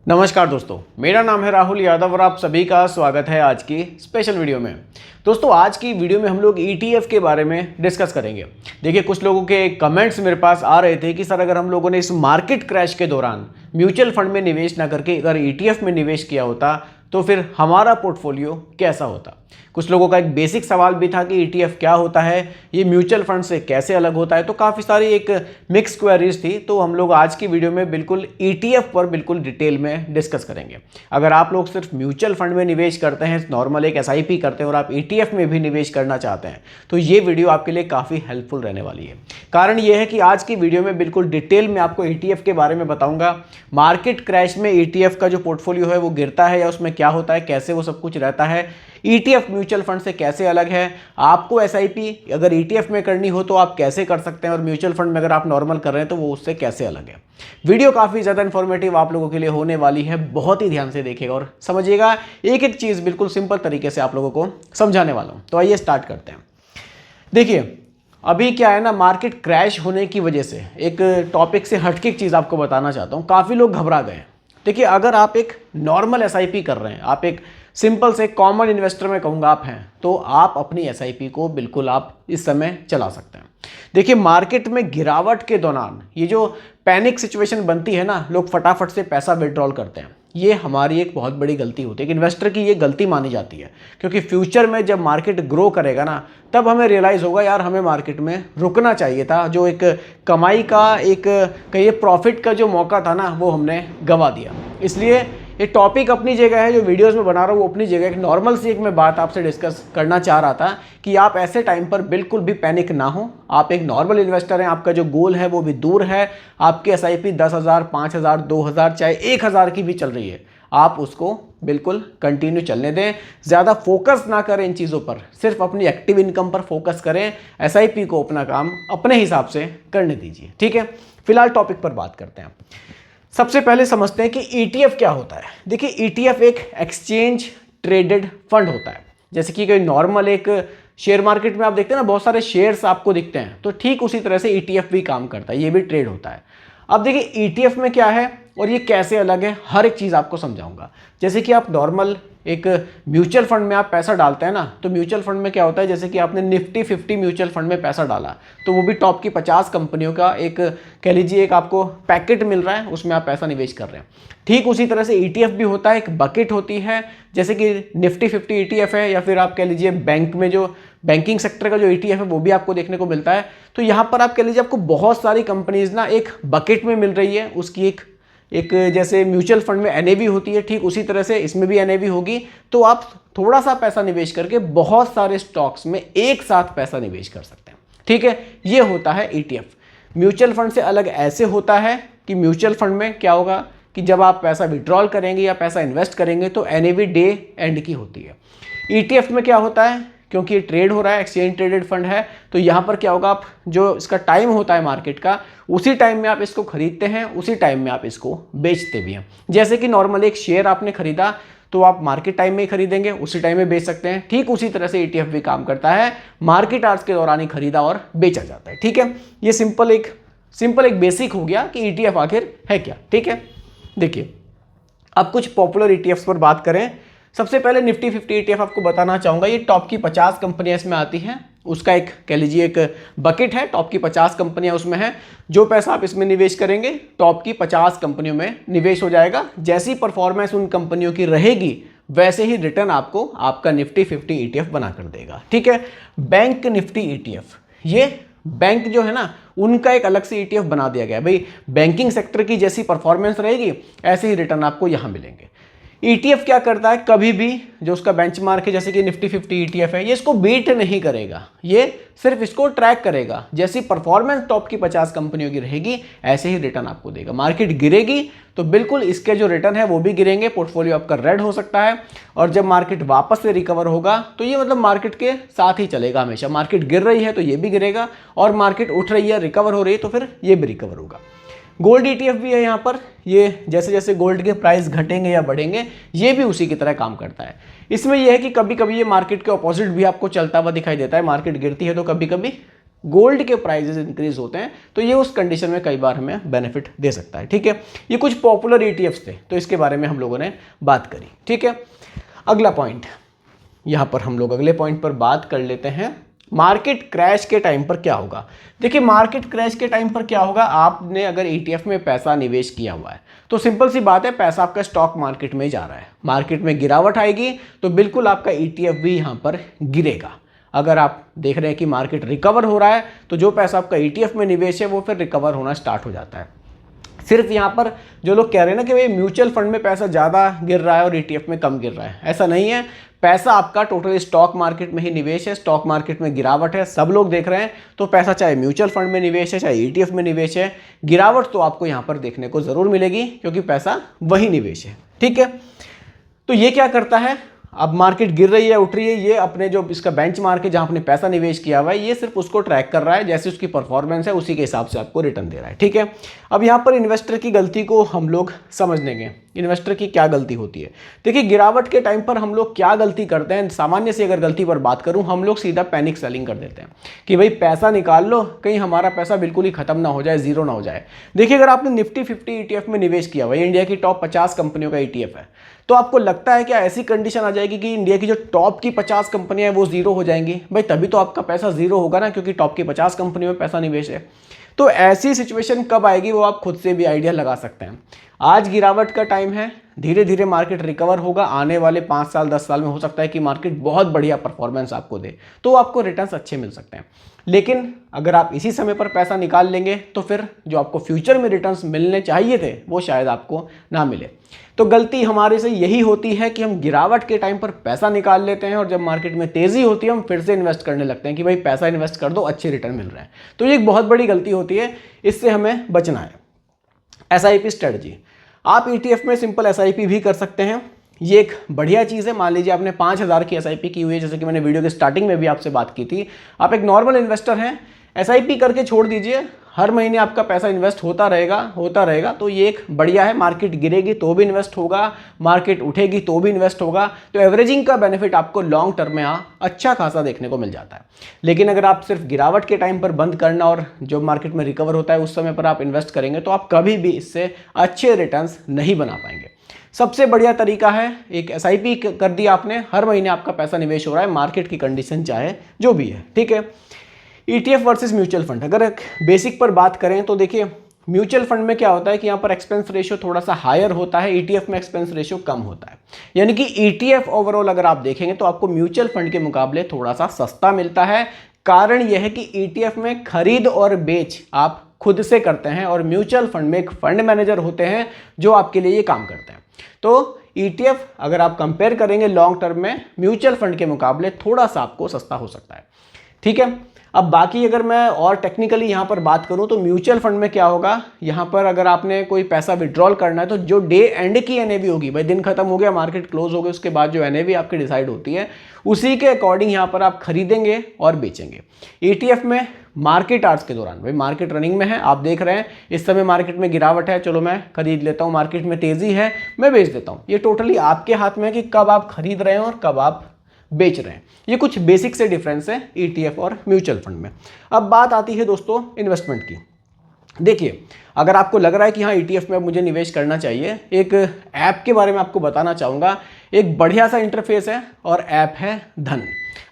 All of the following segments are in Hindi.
नमस्कार दोस्तों, मेरा नाम है राहुल यादव और आप सभी का स्वागत है आज की स्पेशल वीडियो में। दोस्तों, आज की वीडियो में हम लोग ETF के बारे में डिस्कस करेंगे। देखिए, कुछ लोगों के कमेंट्स मेरे पास आ रहे थे कि सर, अगर हम लोगों ने इस मार्केट क्रैश के दौरान म्यूचुअल फंड में निवेश ना करके अगर ETF में निवेश किया होता तो फिर हमारा पोर्टफोलियो कैसा होता। कुछ लोगों का एक बेसिक सवाल भी था कि ETF क्या होता है, ये म्यूचुअल फंड से कैसे अलग होता है। तो काफ़ी सारी एक मिक्स क्वेरीज थी, तो हम लोग आज की वीडियो में बिल्कुल ETF पर बिल्कुल डिटेल में डिस्कस करेंगे। अगर आप लोग सिर्फ म्यूचुअल फंड में निवेश करते हैं, नॉर्मल एक SIP करते हैं और आप ETF में भी निवेश करना चाहते हैं, तो ये वीडियो आपके लिए काफ़ी हेल्पफुल रहने वाली है। कारण ये है कि आज की वीडियो में बिल्कुल डिटेल में आपको ETF के बारे में बताऊंगा। मार्केट क्रैश में ETF का जो पोर्टफोलियो है वो गिरता है या उसमें क्या होता है, कैसे वो सब कुछ रहता है, ETF म्यूचुअल फंड से कैसे अलग है, आपको SIP अगर ETF में करनी हो तो आप कैसे कर सकते हैं, और म्यूचुअल फंड में अगर आप नॉर्मल कर रहे हैं तो वो उससे कैसे अलग है। वीडियो काफ़ी ज़्यादा इन्फॉर्मेटिव आप लोगों के लिए होने वाली है, बहुत ही ध्यान से देखिएगा और समझिएगा। एक एक चीज़ बिल्कुल सिंपल तरीके से आप लोगों को समझाने वाला हूँ। तो आइए स्टार्ट करते हैं। देखिए, अभी क्या है ना, मार्केट क्रैश होने की वजह से एक टॉपिक से हटके एक चीज़ आपको बताना चाहता हूँ। काफ़ी लोग घबरा गए। देखिए, अगर आप एक नॉर्मल SIP कर रहे हैं, आप एक सिंपल से कॉमन इन्वेस्टर में कहूँगा आप हैं, तो आप अपनी SIP को बिल्कुल आप इस समय चला सकते हैं। देखिए, मार्केट में गिरावट के दौरान ये जो पैनिक सिचुएशन बनती है ना, लोग फटाफट से पैसा विड्रॉल करते हैं, ये हमारी एक बहुत बड़ी गलती होती है। एक इन्वेस्टर की ये गलती मानी जाती है, क्योंकि फ्यूचर में जब मार्केट ग्रो करेगा ना, तब हमें रियलाइज़ होगा यार हमें मार्केट में रुकना चाहिए था। जो एक कमाई का एक कहिए प्रॉफिट का जो मौका था ना, वो हमने गंवा दिया। इसलिए ये टॉपिक अपनी जगह है, जो वीडियोस में बना रहा हूँ वो अपनी जगह। एक नॉर्मल सी एक मैं बात आपसे डिस्कस करना चाह रहा था कि आप ऐसे टाइम पर बिल्कुल भी पैनिक ना हो। आप एक नॉर्मल इन्वेस्टर हैं, आपका जो गोल है वो भी दूर है। आपकी SIP 10,000, 5,000, 2,000 चाहे 1,000 की भी चल रही है, आप उसको बिल्कुल कंटिन्यू चलने दें। ज़्यादा फोकस ना करें इन चीज़ों पर, सिर्फ अपनी एक्टिव इनकम पर फोकस करें। SIP को अपना काम अपने हिसाब से करने दीजिए, ठीक है। फिलहाल टॉपिक पर बात करते हैं। सबसे पहले समझते हैं कि ETF क्या होता है। देखिए, ETF एक एक्सचेंज ट्रेडेड फंड होता है। जैसे कि कोई नॉर्मल एक शेयर मार्केट में आप देखते हैं ना, बहुत सारे शेयर्स आपको दिखते हैं, तो ठीक उसी तरह से ETF भी काम करता है, ये भी ट्रेड होता है। अब देखिए, ETF में क्या है और ये कैसे अलग है, हर एक चीज़ आपको समझाऊंगा। जैसे कि आप नॉर्मल एक म्यूचुअल फंड में आप पैसा डालते हैं ना, तो म्यूचुअल फंड में क्या होता है, जैसे कि आपने निफ्टी 50 म्यूचुअल फंड में पैसा डाला, तो वो भी टॉप की 50 कंपनियों का एक कह लीजिए एक आपको पैकेट मिल रहा है, उसमें आप पैसा निवेश कर रहे हैं। ठीक उसी तरह से ETF भी होता है, एक बकेट होती है। जैसे कि निफ्टी 50 ETF है, या फिर आप कह लीजिए बैंक में जो बैंकिंग सेक्टर का जो ETF है वो भी आपको देखने को मिलता है। तो यहाँ पर आप कह लीजिए आपको बहुत सारी कंपनीज ना एक बकेट में मिल रही है। उसकी एक जैसे म्यूचुअल फंड में NAV होती है, ठीक उसी तरह से इसमें भी NAV होगी। तो आप थोड़ा सा पैसा निवेश करके बहुत सारे स्टॉक्स में एक साथ पैसा निवेश कर सकते हैं, ठीक है। ये होता है ETF। म्यूचुअल फंड से अलग ऐसे होता है कि म्यूचुअल फंड में क्या होगा कि जब आप पैसा विड्रॉल करेंगे या पैसा इन्वेस्ट करेंगे तो NAV डे एंड की होती है। ETF में क्या होता है, क्योंकि ये ट्रेड हो रहा है, एक्सचेंज ट्रेडेड फंड है, तो यहाँ पर क्या होगा, आप जो इसका टाइम होता है मार्केट का, उसी टाइम में आप इसको खरीदते हैं, उसी टाइम में आप इसको बेचते भी हैं। जैसे कि नॉर्मल एक शेयर आपने खरीदा तो आप मार्केट टाइम में ही खरीदेंगे, उसी टाइम में बेच सकते हैं। ठीक उसी तरह से ETF भी काम करता है, मार्केट आवर्स के दौरान ही खरीदा और बेचा जाता है, ठीक है। ये सिंपल एक बेसिक हो गया कि ETF आखिर है क्या, ठीक है। देखिए, अब कुछ पॉपुलर ETFs पर बात करें। सबसे पहले निफ्टी 50 ETF आपको बताना चाहूँगा। ये टॉप की 50 कंपनियां इसमें आती हैं, उसका एक कह लीजिए एक बकेट है। टॉप की 50 कंपनियां उसमें हैं। जो पैसा आप इसमें निवेश करेंगे, टॉप की 50 कंपनियों में निवेश हो जाएगा। जैसी परफॉर्मेंस उन कंपनियों की रहेगी, वैसे ही रिटर्न आपको आपका निफ्टी 50 ETF बना कर देगा, ठीक है। बैंक निफ्टी ETF, ये बैंक जो है ना, उनका एक अलग से ETF बना दिया गया। भाई, बैंकिंग सेक्टर की जैसी परफॉर्मेंस रहेगी, ऐसे ही रिटर्न आपको यहाँ मिलेंगे। ETF क्या करता है, कभी भी जो उसका बेंचमार्क है, जैसे कि निफ्टी 50 ETF है, ये इसको बीट नहीं करेगा, ये सिर्फ इसको ट्रैक करेगा। जैसी परफॉर्मेंस टॉप की 50 कंपनियों की रहेगी, ऐसे ही रिटर्न आपको देगा। मार्केट गिरेगी तो बिल्कुल इसके जो रिटर्न है वो भी गिरेंगे, पोर्टफोलियो आपका रेड हो सकता है। और जब मार्केट वापस से रिकवर होगा तो ये मतलब मार्केट के साथ ही चलेगा हमेशा। मार्केट गिर रही है तो ये भी गिरेगा, और मार्केट उठ रही है, रिकवर हो रही है, तो फिर ये भी रिकवर होगा। गोल्ड ETF भी है यहाँ पर। ये जैसे जैसे गोल्ड के प्राइस घटेंगे या बढ़ेंगे, ये भी उसी की तरह काम करता है। इसमें यह है कि कभी कभी ये मार्केट के ऑपोजिट भी आपको चलता हुआ दिखाई देता है। मार्केट गिरती है तो कभी कभी गोल्ड के प्राइजेस इंक्रीज होते हैं, तो ये उस कंडीशन में कई बार हमें बेनिफिट दे सकता है। ठीक है, ये कुछ पॉपुलर ETFs थे, तो इसके बारे में हम लोगों ने बात करी। ठीक है, अगला पॉइंट, यहाँ पर हम लोग अगले पॉइंट पर बात कर लेते हैं, मार्केट क्रैश के टाइम पर क्या होगा। देखिए, मार्केट क्रैश के टाइम पर क्या होगा, आपने अगर ETF में पैसा निवेश किया हुआ है तो सिंपल सी बात है, पैसा आपका स्टॉक मार्केट में जा रहा है, मार्केट में गिरावट आएगी तो बिल्कुल आपका ETF भी यहाँ पर गिरेगा। अगर आप देख रहे हैं कि मार्केट रिकवर हो रहा है तो जो पैसा आपका ETF में निवेश है वो फिर रिकवर होना स्टार्ट हो जाता है। सिर्फ यहाँ पर जो लोग कह रहे हैं ना कि भाई म्यूचुअल फंड में पैसा ज़्यादा गिर रहा है और ETF में कम गिर रहा है, ऐसा नहीं है। पैसा आपका टोटल स्टॉक मार्केट में ही निवेश है, स्टॉक मार्केट में गिरावट है, सब लोग देख रहे हैं, तो पैसा चाहे म्यूचुअल फंड में निवेश है चाहे ETF में निवेश है, गिरावट तो आपको यहाँ पर देखने को ज़रूर मिलेगी क्योंकि पैसा वही निवेश है। ठीक है, तो ये क्या करता है, अब मार्केट गिर रही है उठ रही है, ये अपने जो इसका बेंचमार्क है जहां आपने पैसा निवेश किया हुआ है, ये सिर्फ उसको ट्रैक कर रहा है, जैसे उसकी परफॉर्मेंस है उसी के हिसाब से आपको रिटर्न दे रहा है। ठीक है, अब यहाँ पर इन्वेस्टर की गलती को हम लोग समझ लेंगे, इन्वेस्टर की क्या गलती होती है। देखिए, गिरावट के टाइम पर हम लोग क्या गलती करते हैं, सामान्य से अगर गलती पर बात करूं, हम लोग सीधा पैनिक सेलिंग कर देते हैं कि भाई पैसा निकाल लो, कहीं हमारा पैसा बिल्कुल ही खत्म ना हो जाए, जीरो ना हो जाए। देखिए, अगर आपने निफ्टी 50 ETF में निवेश किया हुआ है, इंडिया की टॉप 50 कंपनियों का ETF है, तो आपको लगता है क्या ऐसी कंडीशन आ जाएगी कि इंडिया की जो टॉप की 50 कंपनियां हैं वो जीरो हो जाएंगी? भाई तभी तो आपका पैसा जीरो होगा ना, क्योंकि टॉप की 50 कंपनियों में पैसा निवेश है। तो ऐसी सिचुएशन कब आएगी वो आप खुद से भी आइडिया लगा सकते हैं। आज गिरावट का टाइम है, धीरे धीरे मार्केट रिकवर होगा, आने वाले 5 साल 10 साल में हो सकता है कि मार्केट बहुत बढ़िया परफॉर्मेंस आपको दे, तो आपको रिटर्न्स अच्छे मिल सकते हैं। लेकिन अगर आप इसी समय पर पैसा निकाल लेंगे तो फिर जो आपको फ्यूचर में रिटर्न्स मिलने चाहिए थे वो शायद आपको ना मिले। तो गलती हमारे से यही होती है कि हम गिरावट के टाइम पर पैसा निकाल लेते हैं और जब मार्केट में तेजी होती है हम फिर से इन्वेस्ट करने लगते हैं कि भाई पैसा इन्वेस्ट कर दो, अच्छे रिटर्न मिल रहे हैं। तो ये एक बहुत बड़ी गलती होती है, इससे हमें बचना है। SIP स्ट्रेटजी, आप ETF में सिंपल SIP भी कर सकते हैं, ये एक बढ़िया चीज़ है। मान लीजिए आपने 5000 की SIP की हुई है, जैसे कि मैंने वीडियो के स्टार्टिंग में भी आपसे बात की थी। आप एक नॉर्मल इन्वेस्टर हैं, SIP करके छोड़ दीजिए, हर महीने आपका पैसा इन्वेस्ट होता रहेगा, तो ये एक बढ़िया है। मार्केट गिरेगी तो भी इन्वेस्ट होगा, मार्केट उठेगी तो भी इन्वेस्ट होगा, तो एवरेजिंग का बेनिफिट आपको लॉन्ग टर्म में अच्छा खासा देखने को मिल जाता है। लेकिन अगर आप सिर्फ गिरावट के टाइम पर बंद करना और जब मार्केट में रिकवर होता है उस समय पर आप इन्वेस्ट करेंगे तो आप कभी भी इससे अच्छे रिटर्न्स नहीं बना पाएंगे। सबसे बढ़िया तरीका है, एक SIP कर दिया आपने, हर महीने आपका पैसा निवेश हो रहा है, मार्केट की कंडीशन चाहे जो भी है। ठीक है, ETF वर्सेस म्यूचुअल फंड, अगर एक बेसिक पर बात करें तो देखिए, म्यूचुअल फंड में क्या होता है कि यहाँ पर एक्सपेंस रेशियो थोड़ा सा हायर होता है, ETF में एक्सपेंस रेशियो कम होता है। यानी कि ETF ओवरऑल अगर आप देखेंगे तो आपको म्यूचुअल फंड के मुकाबले थोड़ा सा सस्ता मिलता है। कारण यह है कि ETF में खरीद और बेच आप खुद से करते हैं और म्यूचुअल फंड में एक फंड मैनेजर होते हैं जो आपके लिए ये काम करते हैं। तो ETF अगर आप कंपेयर करेंगे लॉन्ग टर्म में म्यूचुअल फंड के मुकाबले थोड़ा सा आपको सस्ता हो सकता है। ठीक है, अब बाकी अगर मैं और टेक्निकली यहाँ पर बात करूँ तो म्यूचुअल फंड में क्या होगा, यहाँ पर अगर आपने कोई पैसा विड्रॉल करना है तो जो डे एंड की NAV होगी, भाई दिन खत्म हो गया, मार्केट क्लोज हो गई, उसके बाद जो NAV आपकी डिसाइड होती है उसी के अकॉर्डिंग यहाँ पर आप खरीदेंगे और बेचेंगे। ETF में मार्केट आवर्स के दौरान, भाई मार्केट रनिंग में है, आप देख रहे हैं इस समय मार्केट में गिरावट है, चलो मैं खरीद लेता हूँ, मार्केट में तेजी है मैं बेच देता हूँ। ये टोटली आपके हाथ में है कि कब आप खरीद रहे हैं और कब आप बेच रहे हैं। ये कुछ बेसिक से डिफरेंस है ETF और म्यूचुअल फंड में। अब बात आती है दोस्तों इन्वेस्टमेंट की। देखिए, अगर आपको लग रहा है कि हाँ ETF में मुझे निवेश करना चाहिए, एक ऐप के बारे में आपको बताना चाहूँगा। एक बढ़िया सा इंटरफेस है और ऐप है धन।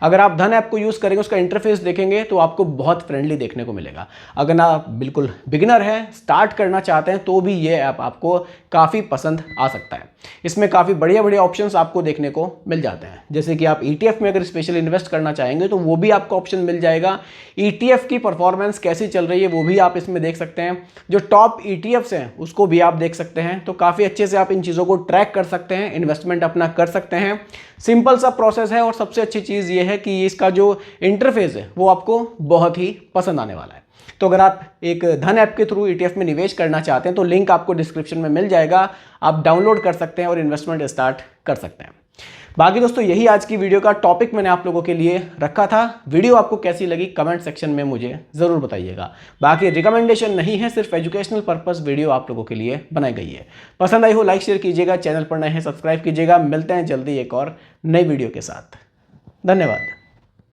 अगर आप धन ऐप को यूज़ करेंगे, उसका इंटरफेस देखेंगे तो आपको बहुत फ्रेंडली देखने को मिलेगा। अगर आप बिल्कुल बिगिनर हैं, स्टार्ट करना चाहते हैं, तो भी ये ऐप आपको काफ़ी पसंद आ सकता है। इसमें काफ़ी बढ़िया बढ़िया ऑप्शंस आपको देखने को मिल जाते हैं। जैसे कि आप ETF में अगर स्पेशल इन्वेस्ट करना चाहेंगे तो वो भी आपको ऑप्शन मिल जाएगा। ETF की परफॉर्मेंस कैसी चल रही है वो भी आप इसमें देख सकते हैं। जो टॉप ETFs हैं उसको भी आप देख सकते हैं। तो काफ़ी अच्छे से आप इन चीज़ों को ट्रैक कर सकते हैं, इन्वेस्टमेंट अपना कर सकते हैं। सिंपल सा प्रोसेस है और सबसे अच्छी चीज़ ये है कि इसका जो इंटरफेस है वो आपको बहुत ही पसंद आने वाला है। तो अगर आप एक धन ऐप के थ्रू ETF में निवेश करना चाहते हैं तो लिंक आपको डिस्क्रिप्शन में मिल जाएगा, आप डाउनलोड कर सकते हैं और इन्वेस्टमेंट स्टार्ट कर सकते हैं। बाकी दोस्तों यही आज की वीडियो का टॉपिक मैंने आप लोगों के लिए रखा था। वीडियो आपको कैसी लगी कमेंट सेक्शन में मुझे ज़रूर बताइएगा। बाकी रिकमेंडेशन नहीं है, सिर्फ एजुकेशनल पर्पस वीडियो आप लोगों के लिए बनाई गई है। पसंद आई हो लाइक शेयर कीजिएगा, चैनल पर नए हैं सब्सक्राइब कीजिएगा। मिलते हैं जल्दी एक और नई वीडियो के साथ। धन्यवाद।